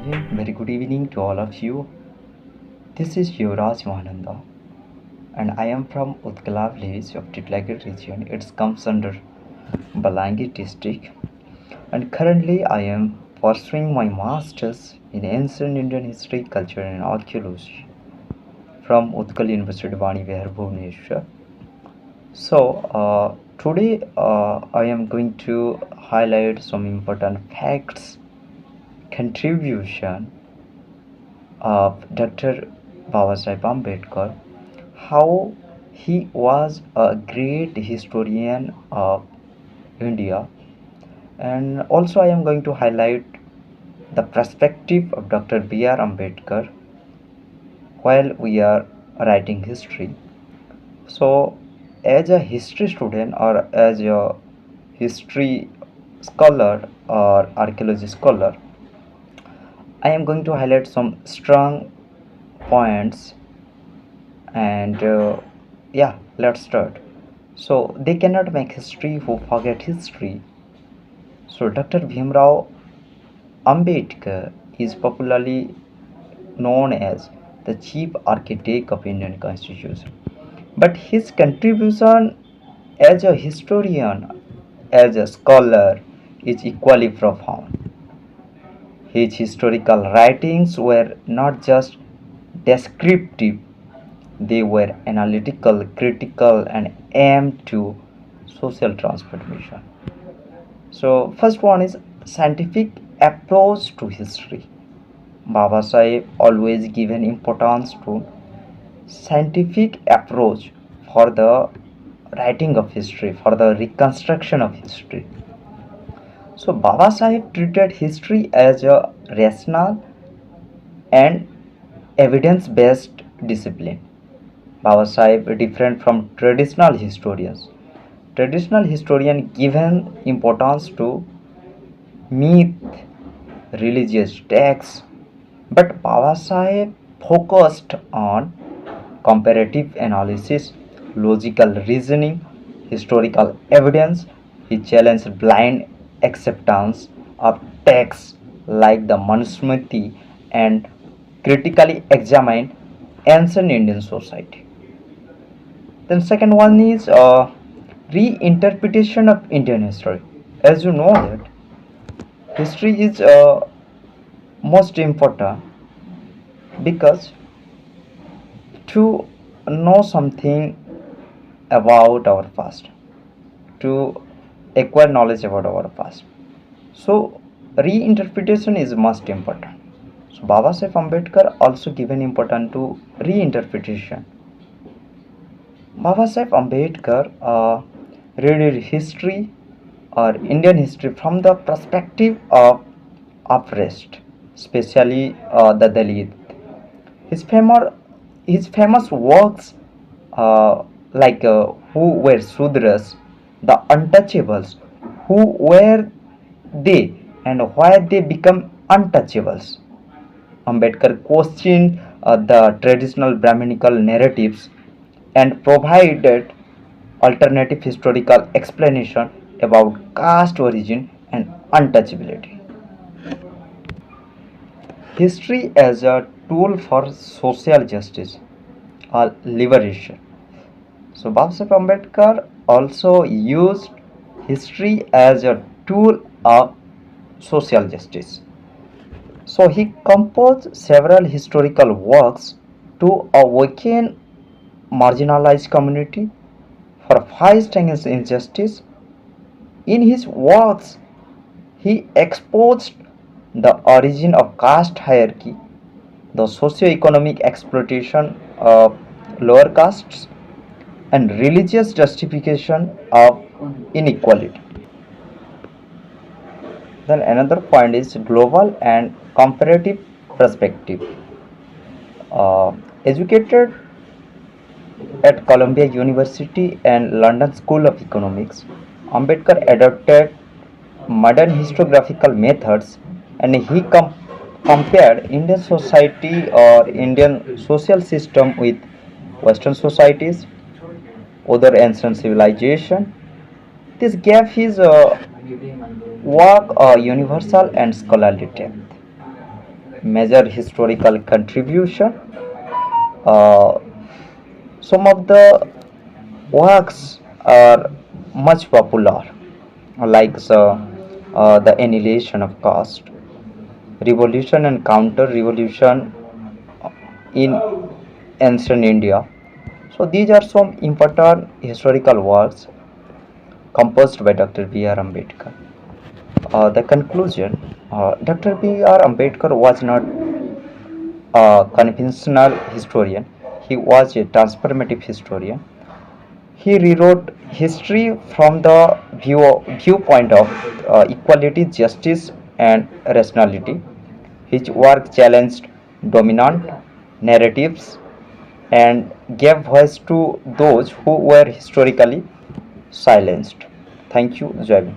Very good evening to all of you. This is Jubraj and I am from Utkala village of Titlagir region. It comes under Balangi district, and currently I am pursuing my masters in ancient Indian history, culture, and archaeology from Utkal University, Bani Vihar, Bhubaneswar. Today I am going to highlight some important facts, contribution of Dr. B.R.Ambedkar, how he was a great historian of India, and also I am going to highlight the perspective of Dr. B.R. Ambedkar while we are writing history. So, as a history student or as a history scholar or archaeology scholar, I am going to highlight some strong points and yeah, let's start. So they cannot make history who forget history. So Dr. Bhimrao Ambedkar is popularly known as the chief architect of Indian Constitution, but his contribution as a historian, as a scholar, is equally profound. His historical writings were not just descriptive, they were analytical, critical, and aimed to social transformation. So, first one is scientific approach to history. Baba Sahib always given importance to scientific approach for the writing of history, for the reconstruction of history. So, Baba Sahib treated history as a rational and evidence-based discipline. Baba Sahib different from traditional historians. Traditional historian given importance to myth, religious texts, but Baba Sahib focused on comparative analysis, logical reasoning, historical evidence. He challenged blind acceptance of texts like the Manusmriti and critically examined ancient Indian society. Then second one is reinterpretation of Indian history. As you know that history is most important because to know something about our past, to acquire knowledge about our past. So reinterpretation is most important. So Baba Sahib Ambedkar also given importance to reinterpretation. Baba Sahib Ambedkar read history or Indian history from the perspective of oppressed, especially the Dalit. His famous, his famous works like Who Were Sudras, The Untouchables, Who Were They and Why They Become Untouchables. Ambedkar questioned the traditional Brahminical narratives and provided alternative historical explanation about caste origin and untouchability. History as a tool for social justice or liberation. So Babasaheb Ambedkar also used history as a tool of social justice. So he composed several historical works to awaken marginalized community for fight against injustice. In his works, he exposed the origin of caste hierarchy, the socio-economic exploitation of lower castes, and religious justification of inequality. Then another point is global and comparative perspective. Educated at Columbia University and London School of Economics, Ambedkar adopted modern historiographical methods and he compared Indian society or Indian social system with Western societies, other ancient civilization. This gave his work a universal and scholarly depth. Major historical contribution. Uh, some of the works are much popular, like the annihilation of caste, revolution and counter revolution in ancient India. So these are some important historical works composed by Dr. B.R. Ambedkar. The conclusion: Dr. B.R. Ambedkar was not a conventional historian, he was a transformative historian. He rewrote history from the viewpoint of equality, justice, and rationality. His work challenged dominant narratives and gave voice to those who were historically silenced. Thank you, Jai.